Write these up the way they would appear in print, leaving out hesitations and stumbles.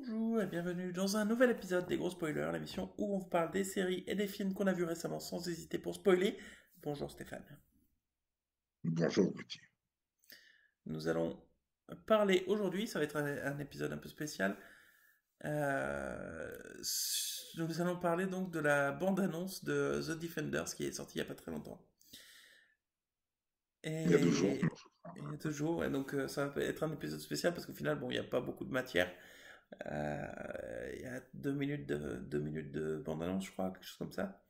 Bonjour et bienvenue dans un nouvel épisode des Gros Spoilers, l'émission où on vous parle des séries et des films qu'on a vus récemment sans hésiter pour spoiler. Bonjour Stéphane. Bonjour Gauthier. Nous allons parler aujourd'hui, ça va être un épisode un peu spécial. Nous allons parler donc de la bande-annonce de The Defenders qui est sortie il n'y a pas très longtemps. Il y a 2 jours. Et il y a 2 jours, ouais, donc ça va être un épisode spécial parce qu'au final, bon, il n'y a pas beaucoup de matière. Il y a 2 minutes de bande-annonce, je crois, quelque chose comme ça.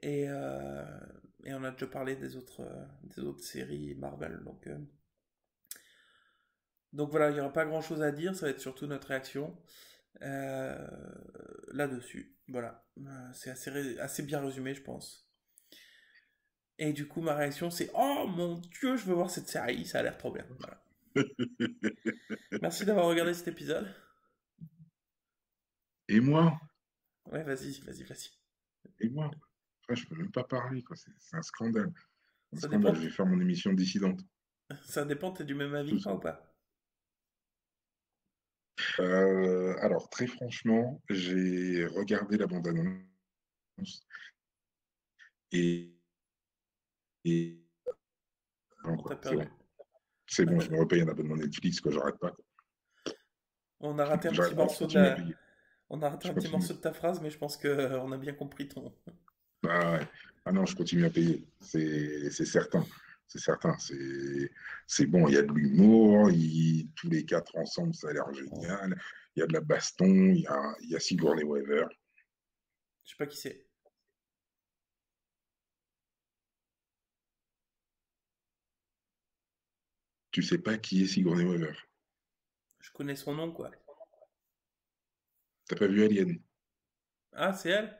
Et, euh, et on a déjà parlé des autres séries Marvel. Donc voilà, il n'y aura pas grand-chose à dire, ça va être surtout notre réaction euh, là-dessus. Voilà, c'est assez bien résumé, je pense. Et du coup, ma réaction, c'est Oh mon Dieu, je veux voir cette série, ça a l'air trop bien. Voilà. Merci d'avoir regardé cet épisode. Et moi, Ouais, vas-y, vas-y, vas-y. et moi, Après, je peux même pas parler, quoi. C'est un scandale. Un Ça scandale. dépend, Je vais faire mon émission dissidente. ça dépend, t'es du même avis Tout que ça. moi ou pas? Alors, très franchement, j'ai regardé la bande-annonce et, et non, On t'a quoi. C'est bon. perdu. C'est bon, je me repaye un abonnement Netflix, quoi. J'arrête pas, quoi. On a raté un petit J'arrête pas, je morceau de continue à la... payer. On a raté Je un petit continue. morceau de ta phrase, mais je pense que on a bien compris ton. Ah ouais. Ah non, je continue à payer. C'est certain. C'est certain. C'est bon, il y a de l'humour, tous les quatre ensemble, ça a l'air génial. Il y a de la baston, il y a Sigourney Weaver. Je sais pas qui c'est. Tu sais pas qui est Sigourney Weaver. Je connais son nom, quoi. T'as pas vu Alien? Ah, c'est elle?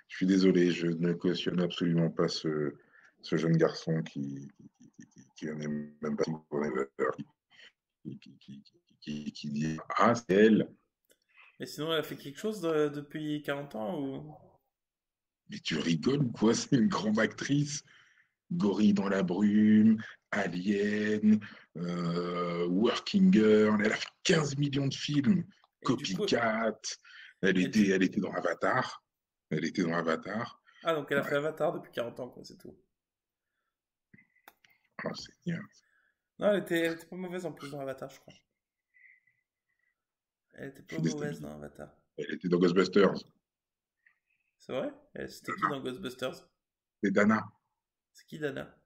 Je suis désolé, je ne cautionne absolument pas ce jeune garçon qui n'est même pas Sigourney Weaver, qui dit Ah, c'est elle. Mais sinon, elle a fait quelque chose depuis 40 ans ou... Mais tu rigoles ou quoi? C'est une grande actrice. Gorille dans la brume, Alien, Working Girl. Elle a fait 15 millions de films. Et du coup... Copycat. Elle Et était, du... elle était dans Avatar. Elle était dans Avatar. Ah, donc elle a fait Ouais, Avatar depuis 40 ans, quoi, c'est tout. oh, c'est bien. Non, elle était pas mauvaise en plus dans Avatar, je crois. Elle était Je pas suis mauvaise déstabilisé. dans Avatar. Elle était dans Ghostbusters. C'est vrai? C'était qui dans Ghostbusters? C'est Dana. C'est qui Dana?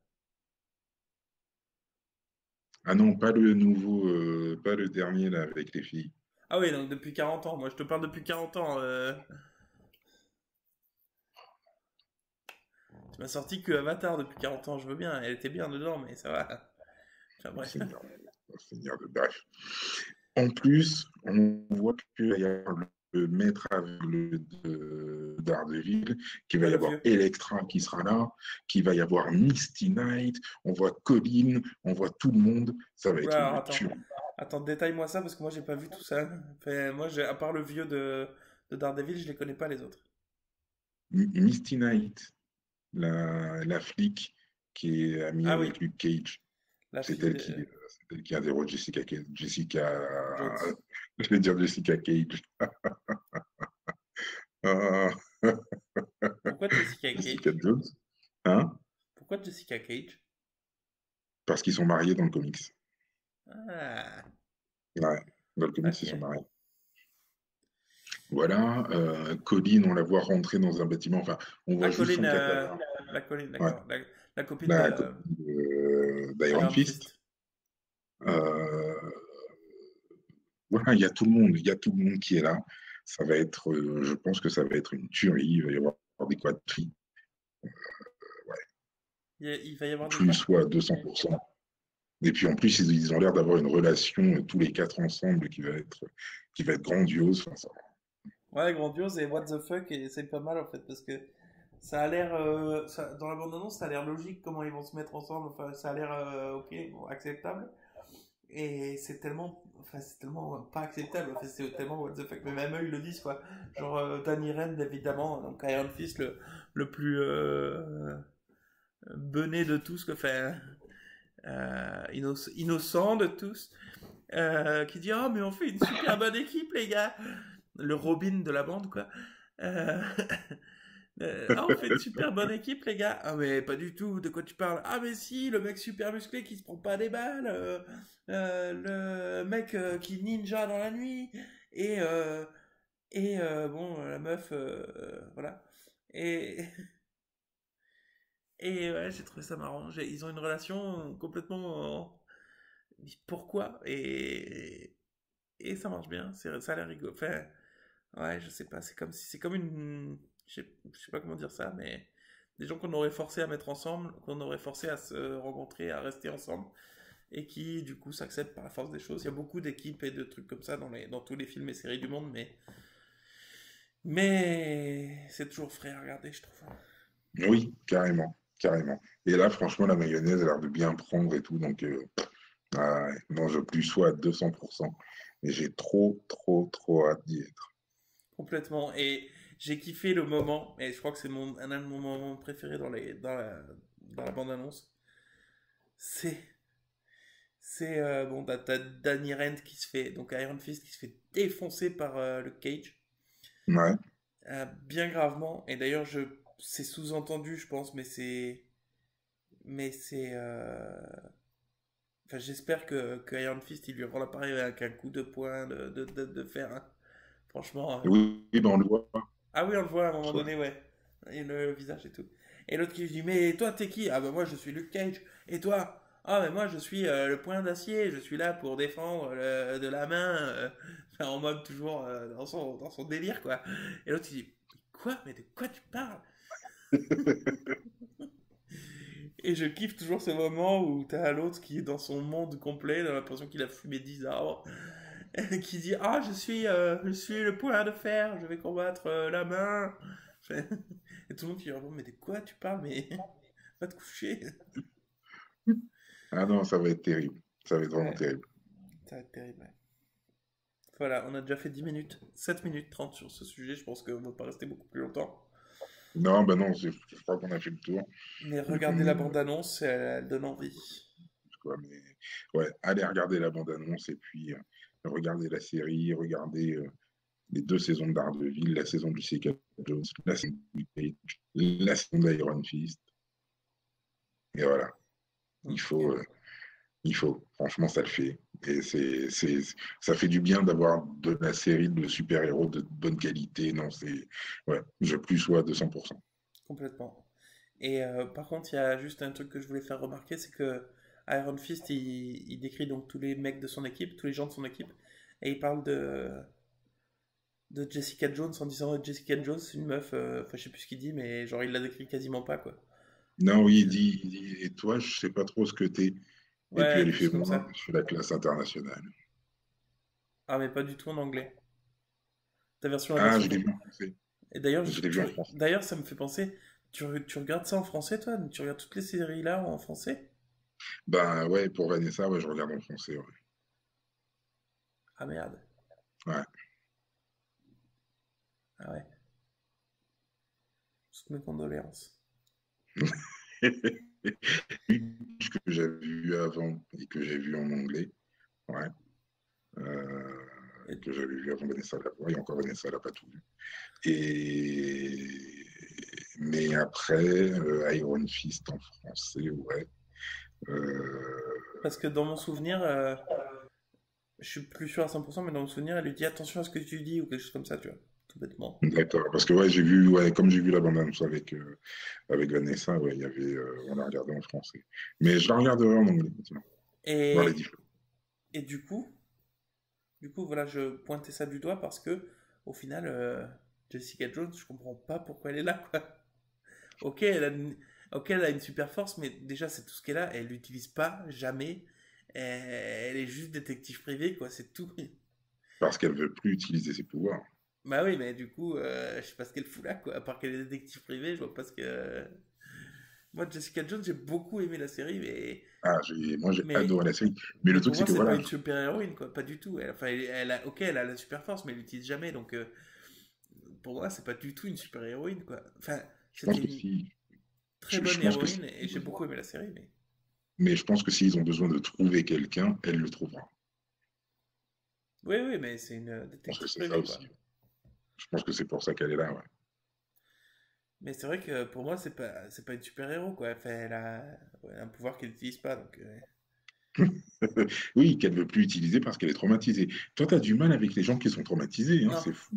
Ah non, pas le nouveau, pas le dernier là avec les filles. Ah oui, donc depuis 40 ans. Moi, je te parle depuis 40 ans. Tu m'as sorti que Avatar depuis 40 ans, je veux bien. Elle était bien dedans, mais ça va. Enfin, Oh, bref. Seigneur, oh, Seigneur de bref. En plus, on voit qu'il va y avoir le maître aveugle de Daredevil, qu'il va Ah, y le avoir vieux. Elektra qui sera là, qu'il va y avoir Misty Knight, on voit Colin, on voit tout le monde. Ça va être Oula, alors une attends. tuerie. Attends, détaille-moi ça parce que moi j'ai pas vu tout ça. Enfin, moi, à part le vieux de Daredevil, je les connais pas les autres. Misty Knight, la flic qui est amie Ah oui, avec Luke Cage, la c'est fille elle qui, de c'est elle qui interroge Jessica, Jones. je vais dire Jessica Cage. Ah, Pourquoi Jessica Jessica Cage? Jones, hein? Pourquoi Jessica Cage? Parce qu'ils sont mariés dans le comics. Ah, Ouais, dans le comics, ils sont ok. mariés. Voilà, Colin, on la voit rentrer dans un bâtiment, enfin, on Ah, voit juste Colin, son cadavre. la Colin, Ouais, d'accord. La copine la de copine d'Iron Iron Fist. Fist. Euh, voilà, il y a tout le monde, il y a tout le monde qui est là. Ça va être, je pense que ça va être une tuerie. Il va y avoir des quadrilles, ouais, Il va y avoir des plus quoi? soit à 200%. Et puis en plus, ils ont l'air d'avoir une relation tous les quatre ensemble qui va être grandiose. Enfin, ça, Ouais, grandiose et what the fuck, et c'est pas mal en fait, parce que ça a l'air, dans la bande-annonce, ça a l'air logique comment ils vont se mettre ensemble, enfin, ça a l'air, ok, bon, acceptable, et c'est tellement pas acceptable, enfin, c'est tellement what the fuck, mais même eux ils le disent quoi, genre Danny Rand évidemment, donc Iron Fist le plus bené de tous, que fait, innocent de tous, qui dit oh mais on fait une super bonne équipe les gars, le Robin de la bande quoi. Euh, ah, on fait une super bonne équipe, les gars. Ah, mais pas du tout. De quoi tu parles? Ah, mais si, le mec super musclé qui se prend pas des balles. Le mec qui ninja dans la nuit. Et, bon, la meuf, voilà. Et, et ouais, j'ai trouvé ça marrant. Ils ont une relation complètement. Pourquoi? Et ça marche bien. Ça a l'air rigolo. Enfin, ouais, je sais pas. C'est comme une. Je sais pas comment dire ça, mais des gens qu'on aurait forcé à mettre ensemble, qu'on aurait forcé à se rencontrer, à rester ensemble, et qui du coup s'acceptent par la force des choses. Il y a beaucoup d'équipes et de trucs comme ça dans tous les films et séries du monde, mais c'est toujours frais à regarder, je trouve. Oui, carrément, carrément. Et là, franchement, la mayonnaise a l'air de bien prendre et tout, donc ah ouais, non, je plus sois à 200%. Et j'ai trop, trop, trop hâte d'y être. Complètement. Et j'ai kiffé le moment, et je crois que c'est un de mon moments préférés dans la bande-annonce. C'est bon, t'as Danny Rand qui se fait, donc Iron Fist qui se fait défoncer par le Cage, Ouais, bien gravement. Et d'ailleurs, c'est sous-entendu, je pense, mais enfin, j'espère que Iron Fist il lui rend l'appareil avec un coup de poing de fer, hein. Franchement. oui, dans le voit. Ah oui, on le voit à un moment donné, ouais. Et le visage et tout. Et l'autre qui lui dit, mais toi, t'es qui? Ah bah moi, je suis Luke Cage. Et toi? Ah mais moi, je suis le point d'acier. Je suis là pour défendre de la main. Enfin, en mode toujours dans son délire, quoi. Et l'autre, il dit, quoi? Mais de quoi tu parles? Et je kiffe toujours ce moment où t'as l'autre qui est dans son monde complet, dans l'impression qu'il a fumé 10 arbres, qui dit, ah, je suis le point de fer, je vais combattre la main. Et tout le monde qui lui répond, mais de quoi tu parles? Mais va te coucher. Ah non, ça va être terrible. Ça va être vraiment Ouais, terrible. ça va être terrible. Ouais. Voilà, on a déjà fait 10 minutes, 7 minutes 30 sur ce sujet. Je pense qu'on ne va pas rester beaucoup plus longtemps. Non, bah non, je crois qu'on a fait le tour. Mais Vu regardez qu'on la est, bande-annonce, elle donne envie. quoi, mais ouais, allez regarder la bande-annonce et puis regardez la série, regardez les deux saisons de Daredevil, la saison du Jessica Jones, la saison du Cage, la saison d'Iron Fist. Et voilà, il Et faut, franchement, ça le fait. Et ça fait du bien d'avoir de la série de super-héros de bonne qualité. Non, ouais, je plus sois à 200%. complètement. Et par contre, il y a juste un truc que je voulais faire remarquer, c'est que Iron Fist, il décrit donc tous les mecs de son équipe, tous les gens de son équipe, et il parle de Jessica Jones en disant Jessica Jones, c'est une meuf, enfin je sais plus ce qu'il dit, mais genre il la décrit quasiment pas quoi. Non, Donc, oui, il dit, et toi, je sais pas trop ce que t'es. Et puis ouais, elle lui quelque chose fait, comme moi, ça. je suis la classe internationale. Ah, mais pas du tout en anglais. La Ah, version je l'ai vu française. en français. Et d'ailleurs, Je l'ai vu en français. d'ailleurs, ça me fait penser, tu regardes ça en français, toi? Tu regardes toutes les séries là en français? Ben ouais, pour Vanessa, ouais, je regarde en français. Ouais. Ah merde. Ouais. Ah ouais. Toutes mes condoléances. Ce que j'avais vu avant et que j'ai vu en anglais. Ouais. Euh, Et- que j'avais vu avant Vanessa Lavoie, et encore Vanessa, elle n'a pas tout vu. Et... Mais après, Iron Fist en français, ouais. Parce que dans mon souvenir, je suis plus sûr à 100%, mais dans mon souvenir, elle lui dit attention à ce que tu dis ou quelque chose comme ça, tu vois. Tout bêtement. D'accord, parce que ouais, j'ai vu, ouais, comme j'ai vu la bande-annonce avec Vanessa, ouais, on l'a regardé en français. Mais je la regarderai en anglais, tiens, voir les Et, différences. et du coup, voilà, je pointais ça du doigt parce que, au final, Jessica Jones, je comprends pas pourquoi elle est là, quoi. Ok, ok, elle a une super force, mais déjà, c'est tout ce qu'elle a. Elle l'utilise pas, jamais. Elle est juste détective privé, quoi, c'est tout. Parce qu'elle veut plus utiliser ses pouvoirs. Bah oui, mais du coup, je sais pas ce qu'elle fout là, quoi. À part qu'elle est détective privé, je vois pas ce que. Moi, Jessica Jones, j'ai beaucoup aimé la série, Ah, moi, j'ai mais, adoré la série. Mais mais le pour truc, c'est moi, que c'est pas voilà, une super héroïne, quoi. Pas du tout. Enfin, ok, elle a la super force, mais elle l'utilise jamais. Donc, pour moi, c'est pas du tout une super héroïne, quoi. Enfin, je pense c'était que une si, très je bonne pense que si, héroïne et j'ai beaucoup aimé la série, mais. Mais je pense que s'ils ont besoin de trouver quelqu'un, elle le trouvera. Oui, oui, mais c'est une Je pense que détective c'est ça privée, quoi. aussi. Je pense que c'est pour ça qu'elle est là, ouais. Mais c'est vrai que pour moi, c'est pas une super-héros, quoi. Enfin, elle a un pouvoir qu'elle n'utilise pas, donc... Oui, qu'elle ne veut plus utiliser parce qu'elle est traumatisée. Toi, tu as du mal avec les gens qui sont traumatisés, hein, Non, c'est fou.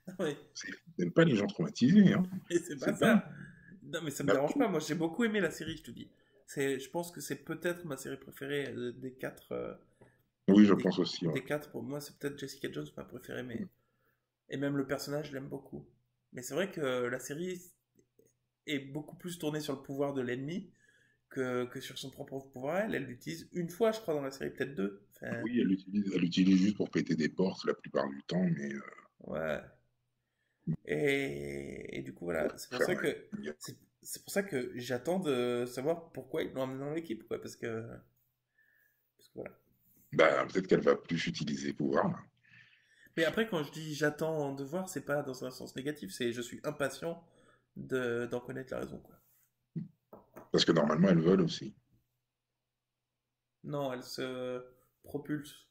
non, mais, C'est fou. T'aimes pas les gens traumatisés, hein. mais c'est pas C'est dingue. ça. Non, mais ça me Bah dérange oui, pas. Moi, j'ai beaucoup aimé la série, je te dis. Je pense que c'est peut-être ma série préférée des quatre. oui, je Des, pense aussi, ouais. des quatre, pour moi, c'est peut-être Jessica Jones ma préférée, mais... Et même le personnage, je l'aime beaucoup. Mais c'est vrai que la série est beaucoup plus tournée sur le pouvoir de l'ennemi que sur son propre pouvoir. Elle l'utilise une fois, je crois, dans la série, peut-être deux. Enfin, Oui, elle l'utilise juste pour péter des portes la plupart du temps, mais ouais. Et du coup, voilà, c'est pour faire ça un- que c'est pour ça que j'attends de savoir pourquoi ils l'ont amené dans l'équipe, quoi, parce que voilà. bah, peut-être qu'elle va plus utiliser pouvoir, là. Mais après, quand je dis j'attends de voir, c'est pas dans un sens négatif, c'est je suis impatient d'en connaître la raison, quoi. Parce que normalement, elle vole aussi. Non, elle se propulse.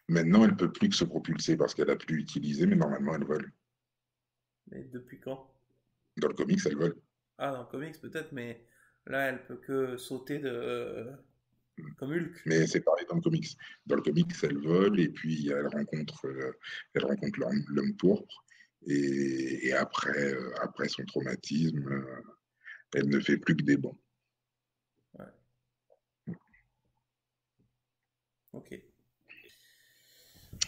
Maintenant, elle peut plus que se propulser parce qu'elle a plus utilisé, mais normalement, elle vole. Mais depuis quand? Dans le comics, elle vole. Ah, dans le comics peut-être, mais là, elle peut que sauter comme Hulk. Mais c'est pareil dans le comics. Dans le comics, elle vole et puis elle rencontre l'homme pourpre. Et après, après son traumatisme, elle ne fait plus que des bons. Ouais, ok.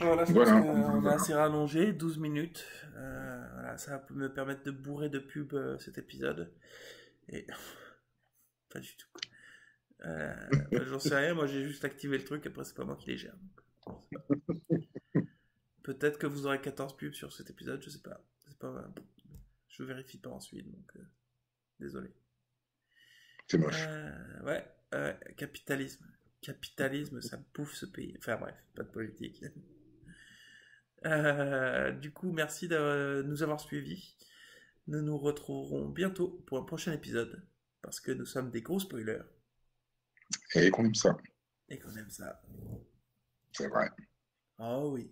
Voilà, je pense Voilà, qu'on a voilà. assez rallongé, 12 minutes. Voilà, ça peut me permettre de bourrer de pub cet épisode. Et pas du tout. Enfin, j'en sais rien, moi j'ai juste activé le truc, après c'est pas moi qui les gère. Donc, c'est pas- Peut-être que vous aurez 14 pubs sur cet épisode, je sais pas. C'est pas... Je vérifie pas ensuite, donc désolé. C'est moche. Ouais, capitalisme. Capitalisme, ça bouffe ce pays. Enfin bref, pas de politique. Du coup, merci de nous avoir suivis. Nous nous retrouverons bientôt pour un prochain épisode, parce que nous sommes des gros spoilers, Et qu'on aime ça, et qu'on aime ça. c'est vrai. Oh oui.